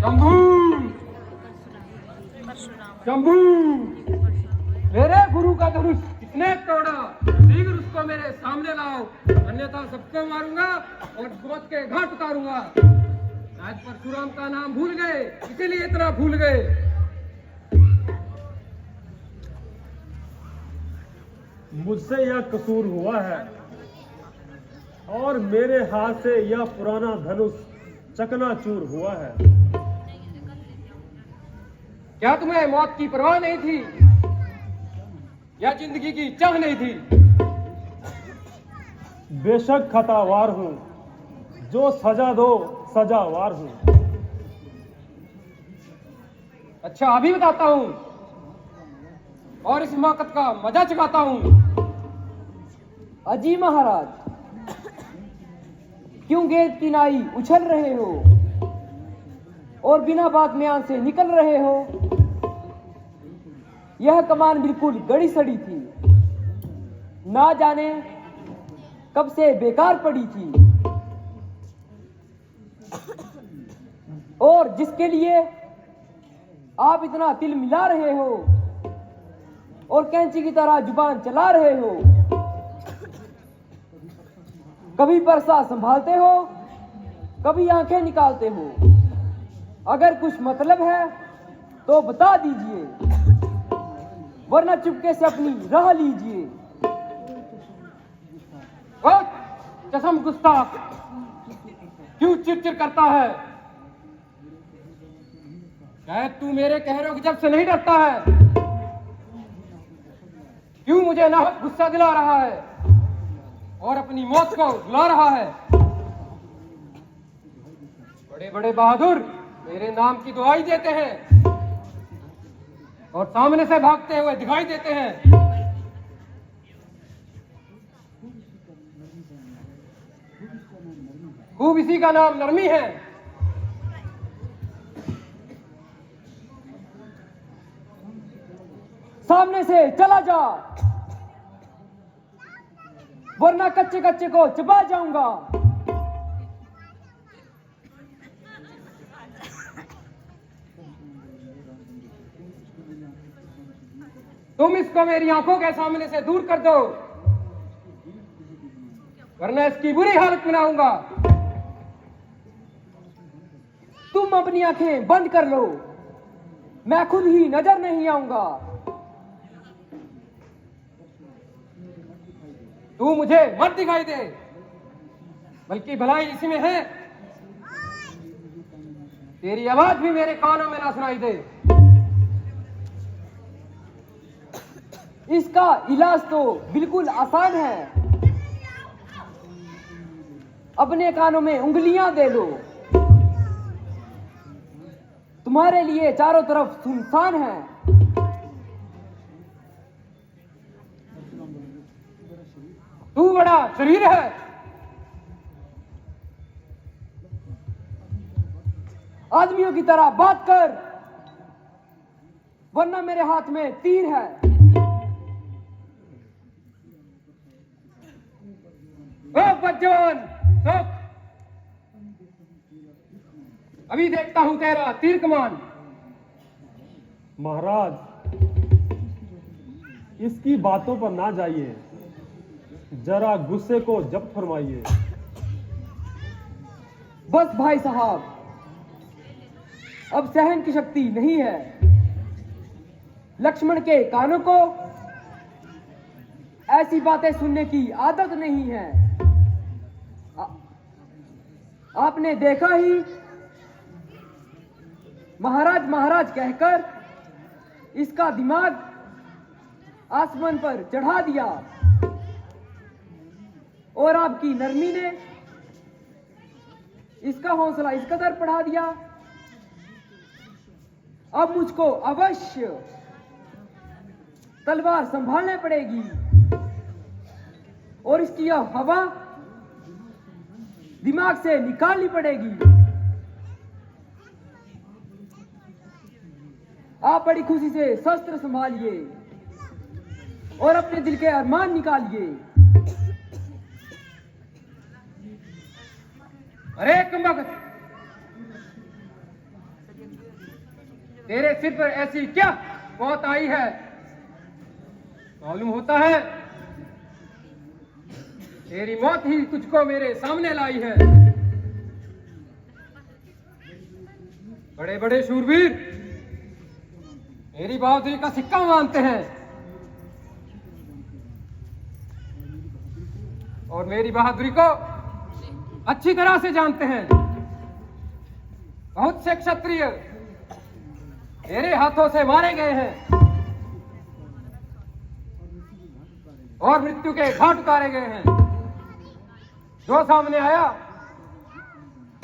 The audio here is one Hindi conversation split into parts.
शंभू शंभू, मेरे गुरु का धनुष किसने तोड़ा? शीघ्र उसको मेरे सामने लाओ, अन्यथा सबको मारूंगा और गोद के घाट उतारूंगा। शायद परशुराम का नाम भूल गए, इसीलिए इतना भूल गए। मुझसे यह कसूर हुआ है और मेरे हाथ से यह पुराना धनुष चकनाचूर हुआ है। क्या तुम्हें मौत की परवाह नहीं थी या जिंदगी की चाह नहीं थी? बेशक खतावार हूं, जो सजा दो सजावार हूं। अच्छा, अभी बताता हूं और इस हिमाकत का मजा चुकाता हूं। अजी महाराज, क्यों गेंद की नाई उछल रहे हो और बिना बात म्यान से निकल रहे हो? यह कमान बिल्कुल गड़ी सड़ी थी, ना जाने कब से बेकार पड़ी थी, और जिसके लिए आप इतना तिल मिला रहे हो और कैंची की तरह जुबान चला रहे हो। कभी परसा संभालते हो, कभी आंखें निकालते हो। अगर कुछ मतलब है तो बता दीजिए, वरना चुपके से अपनी राह लीजिए। कसम गुस्ताख, क्यों चिड़चिड़ करता है? शायद तू मेरे कहरों की जब से नहीं डरता है। क्यों मुझे नाहक गुस्सा दिला रहा है और अपनी मौत को बुला रहा है? बड़े बड़े बहादुर मेरे नाम की दुहाई देते हैं और सामने से भागते हुए दिखाई देते हैं। खूब इसी का नाम नरमी है। सामने से चला जा, वरना कच्चे कच्चे को चबा जाऊंगा। तुम इसको मेरी आंखों के सामने से दूर कर दो, वरना इसकी बुरी हालत बनाऊंगा। तुम अपनी आंखें बंद कर लो, मैं खुद ही नजर नहीं आऊंगा। तू मुझे मत दिखाई दे, बल्कि भलाई इसी में है। तेरी आवाज भी मेरे कानों में ना सुनाई दे। इसका इलाज तो बिल्कुल आसान है, अपने कानों में उंगलियां दे लो। तुम्हारे लिए चारों तरफ सुनसान है। तू बड़ा शरीर है, आदमियों की तरह बात कर, वरना मेरे हाथ में तीर है। बच्चन, अभी देखता हूं तेरा तीर कमान। महाराज, इसकी बातों पर ना जाइए, जरा गुस्से को जब्त फरमाइए। बस भाई साहब, अब सहन की शक्ति नहीं है। लक्ष्मण के कानों को ऐसी बातें सुनने की आदत नहीं है। आपने देखा ही, महाराज महाराज कहकर इसका दिमाग आसमान पर चढ़ा दिया, और आपकी नरमी ने इसका हौसला इस कदर बढ़ा दिया। अब मुझको अवश्य तलवार संभालने पड़ेगी और इसकी यह हवा दिमाग से निकालनी पड़ेगी। आप बड़ी खुशी से शस्त्र संभालिए और अपने दिल के अरमान निकालिए। अरे कमबख्त, तेरे सिर पर ऐसी क्या मौत आई है? मालूम होता है तेरी मौत ही तुझको मेरे सामने लाई है। बड़े बड़े शूरवीर मेरी बहादुरी का सिक्का मानते हैं और मेरी बहादुरी को अच्छी तरह से जानते हैं। बहुत से क्षत्रिय मेरे हाथों से मारे गए हैं और मृत्यु के घाट उतारे गए हैं। जो सामने आया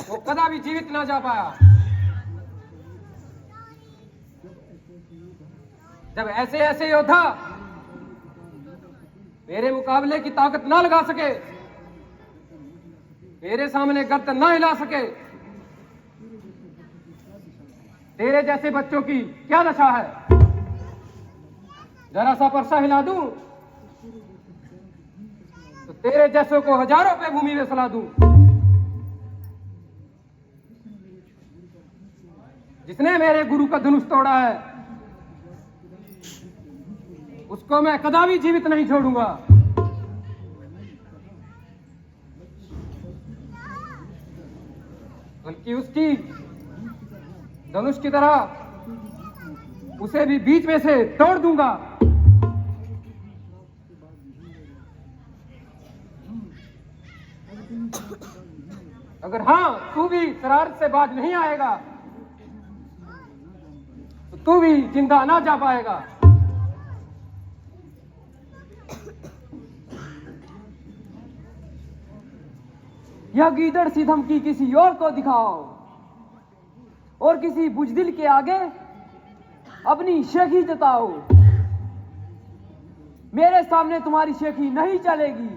वो कदापि जीवित ना जा पाया। जब ऐसे ऐसे योद्धा मेरे मुकाबले की ताकत ना लगा सके, मेरे सामने गर्दन ना हिला सके, तेरे जैसे बच्चों की क्या दशा है? जरा सा परसा हिला दूं तो तेरे जैसों को हजारों पे भूमि में सला दूं। जिसने मेरे गुरु का धनुष तोड़ा है उसको मैं कदापि जीवित नहीं छोड़ूंगा। बल्कि उसकी धनुष की तरह उसे भी बीच में से तोड़ दूंगा। अगर हां तू भी शरारत से बाज नहीं आएगा तो तू भी जिंदा ना जा पाएगा। यह गीदड़ सी धमकी किसी और को दिखाओ और किसी बुजदिल के आगे अपनी शेखी जताओ। मेरे सामने तुम्हारी शेखी नहीं चलेगी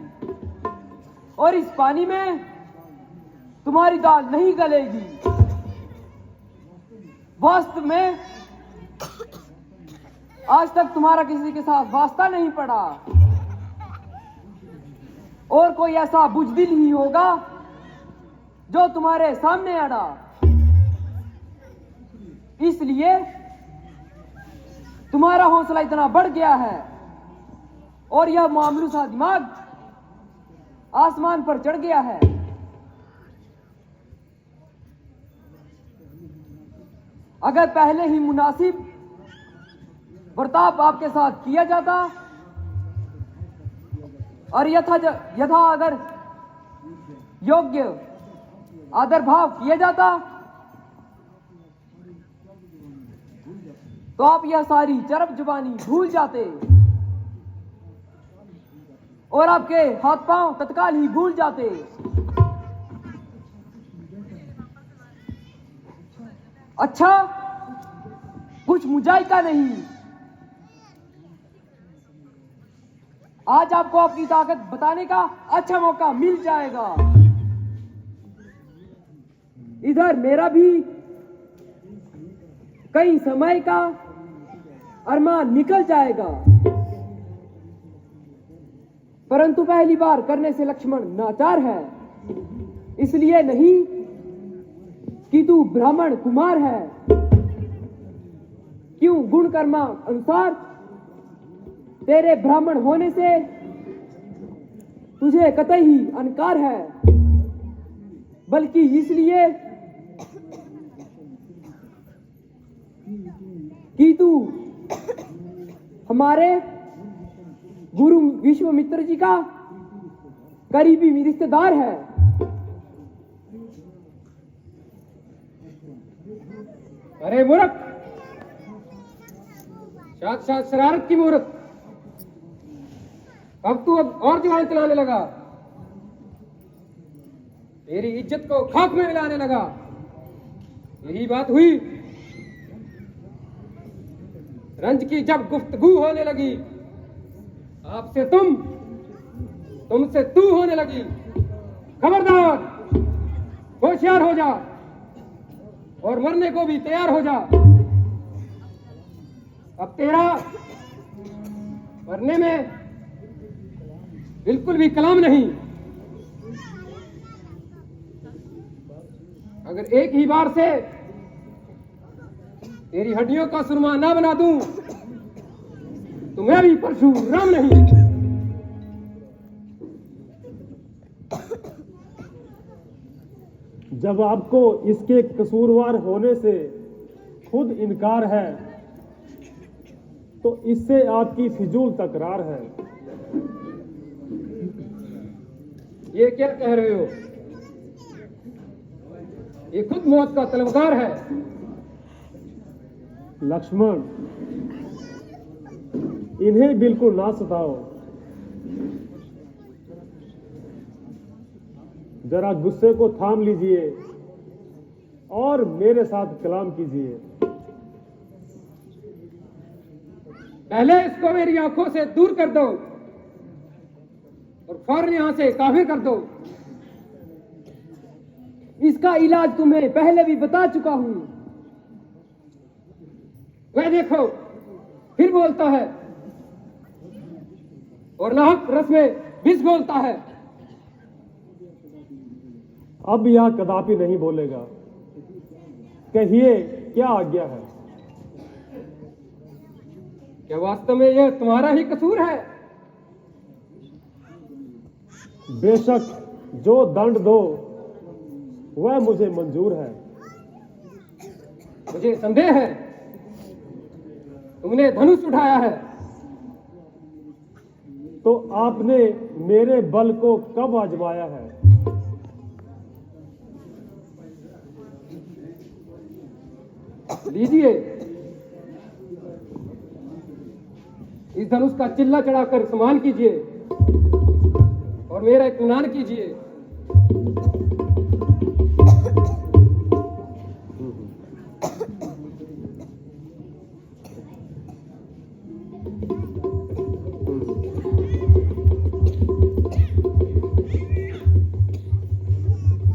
और इस पानी में तुम्हारी दाल नहीं गलेगी। वास्तव में आज तक तुम्हारा किसी के साथ वास्ता नहीं पड़ा और कोई ऐसा बुजदिल ही होगा जो तुम्हारे सामने अड़ा। इसलिए तुम्हारा हौसला इतना बढ़ गया है और यह मामूली सा दिमाग आसमान पर चढ़ गया है। अगर पहले ही मुनासिब बर्ताव आपके साथ किया जाता और यथा अगर योग्य आदर भाव किया जाता तो आप यह सारी चरब जुबानी भूल जाते और आपके हाथ पांव तत्काल ही भूल जाते। अच्छा, कुछ मुजाहिका नहीं, आज आपको अपनी ताकत बताने का अच्छा मौका मिल जाएगा। इधर मेरा भी कई समय का अरमान निकल जाएगा, परंतु पहली बार करने से लक्ष्मण नाचार है। इसलिए नहीं कि तू ब्राह्मण कुमार है, क्यों गुण कर्मा अनुसार तेरे ब्राह्मण होने से तुझे कतई ही अनकार है, बल्कि इसलिए कि तू हमारे गुरु विश्वामित्र जी का करीबी रिश्तेदार है। अरे मूर्ख, साक्षात शरारत की मूर्ख, अब तू अब और जुबान चलाने लगा, तेरी इज्जत को खाक में मिलाने लगा। यही बात हुई रंज की जब गुफ्तगू होने लगी, आपसे तुमसे तू होने लगी। खबरदार, होशियार हो जा और मरने को भी तैयार हो जा। अब तेरा मरने में बिल्कुल भी कलाम नहीं। अगर एक ही बार से तेरी हड्डियों का सुरमा ना बना दूं तो मैं भी परशुराम नहीं। जब आपको इसके कसूरवार होने से खुद इनकार है तो इससे आपकी फिजूल तकरार है। ये क्या कह रहे हो? ये खुद मौत का तलबगार है। लक्ष्मण, इन्हें बिल्कुल ना सताओ। जरा गुस्से को थाम लीजिए और मेरे साथ कलाम कीजिए। पहले इसको मेरी आंखों से दूर कर दो और फौरन यहां से काफिर कर दो। इसका इलाज तुम्हें पहले भी बता चुका हूं। वह देखो फिर बोलता है और नाहक रस में विष बोलता है। अब यह कदापि नहीं बोलेगा। कहिए क्या आज्ञा है? क्या वास्तव में यह तुम्हारा ही कसूर है? बेशक जो दंड दो वह मुझे मंजूर है। मुझे संदेह है तुमने धनुष उठाया है। तो आपने मेरे बल को कब आजमाया है? लीजिए, इस धनुष का चिल्ला चढ़ाकर सम्मान कीजिए और मेरा इत्मीनान कीजिए।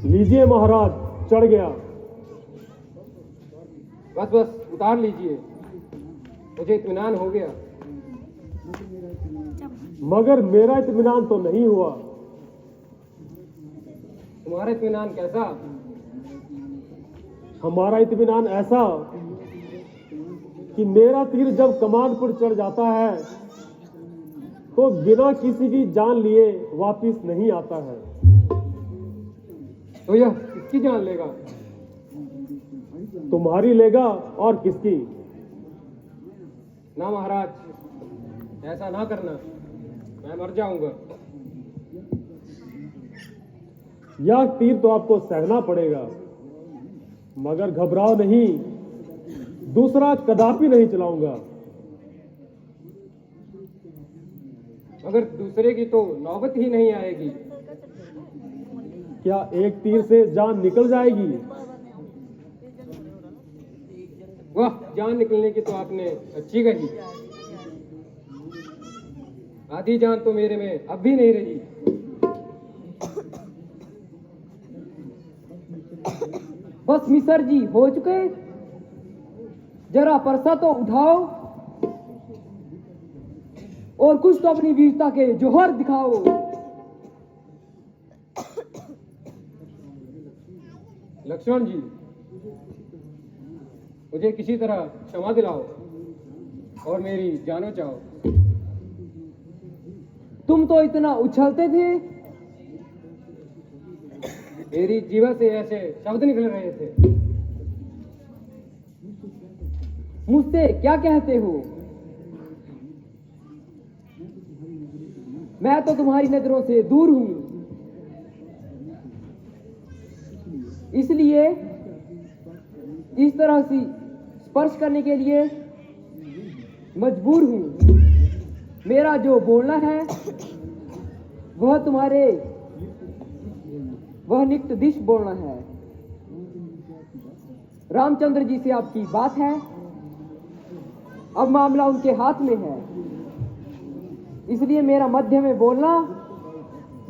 लीजिए महाराज, चढ़ गया। बस बस उतार लीजिए, मुझे इत्मीनान हो गया। मगर मेरा इत्मीनान तो नहीं हुआ। तुम्हारा इत्मीनान कैसा? हमारा इत्मीनान ऐसा कि मेरा तीर जब कमान पर चढ़ जाता है तो बिना किसी की जान लिए वापिस नहीं आता है। तो यह किसकी जान लेगा? तुम्हारी लेगा और किसकी? ना महाराज, ऐसा ना करना, मैं मर जाऊंगा। यह तीर तो आपको सहना पड़ेगा, मगर घबराओ नहीं, दूसरा कदापि नहीं चलाऊंगा। मगर दूसरे की तो नौबत ही नहीं आएगी। क्या एक तीर से जान निकल जाएगी? वाह, जान निकलने की तो आपने अच्छी कही। आधी जान तो मेरे में अब भी नहीं रही। बस मिसर जी हो चुके, जरा परसा तो उठाओ और कुछ तो अपनी वीरता के जोहर दिखाओ। लक्ष्मण जी, मुझे किसी तरह क्षमा दिलाओ और मेरी जान बचाओ। तुम तो इतना उछलते थे, मेरी जीवा से ऐसे शब्द निकल रहे थे। मुझसे क्या कहते हो? मैं तो तुम्हारी नजरों से दूर हूं, इसलिए इस तरह से स्पर्श करने के लिए मजबूर हूं। मेरा जो बोलना है वह नित्य दिश बोलना है। रामचंद्र जी से आपकी बात है, अब मामला उनके हाथ में है, इसलिए मेरा मध्य में बोलना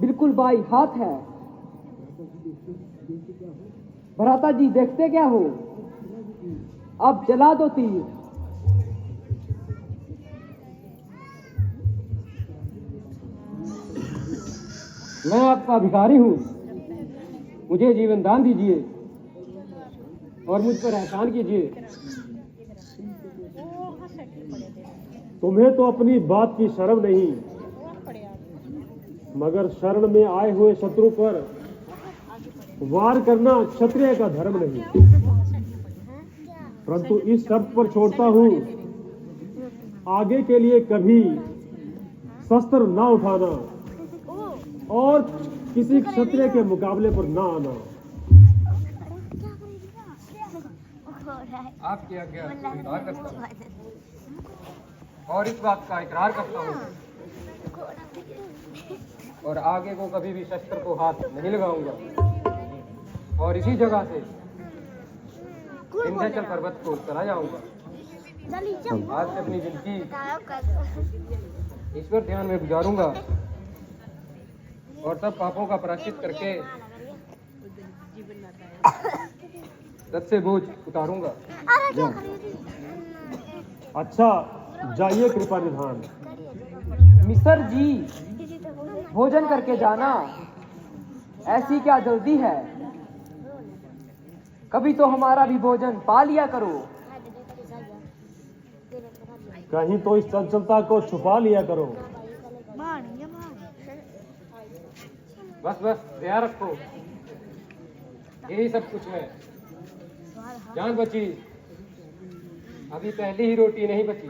बिल्कुल बाई हाथ है। भ्राता जी देखते क्या हो, अब चला दो तीर। मैं आपका भिखारी हूं, मुझे जीवन दान दीजिए और मुझ पर एहसान कीजिए। तुम्हें तो अपनी बात की शर्म नहीं, मगर शरण में आए हुए शत्रु पर वार करना क्षत्रिय का धर्म नहीं। परंतु इस शर्त पर छोड़ता हूं, आगे के लिए कभी शस्त्र ना उठाना और किसी क्षत्रिय के मुकाबले पर ना आना। आपकी आज्ञा स्वीकार करता हूँ और इस बात का इकरार करता हूँ और आगे को कभी भी शस्त्र को हाथ नहीं लगाऊंगा और इसी जगह से विंध्याचल पर्वत को चला जाऊंगा। आज से अपनी जिंदगी ईश्वर ध्यान में गुजारूंगा और सब पापों का प्रायश्चित करके सत से बोझ उतारूंगा। अच्छा, जाइए कृपा निधान। मिसर जी, भोजन करके जाना, ऐसी क्या जल्दी है? कभी तो हमारा भी भोजन पा लिया करो। कहीं तो इस चंचलता को छुपा लिया करो। बस बस ध्यान रखो, यही सब कुछ है। जान बची, अभी पहली ही रोटी नहीं बची।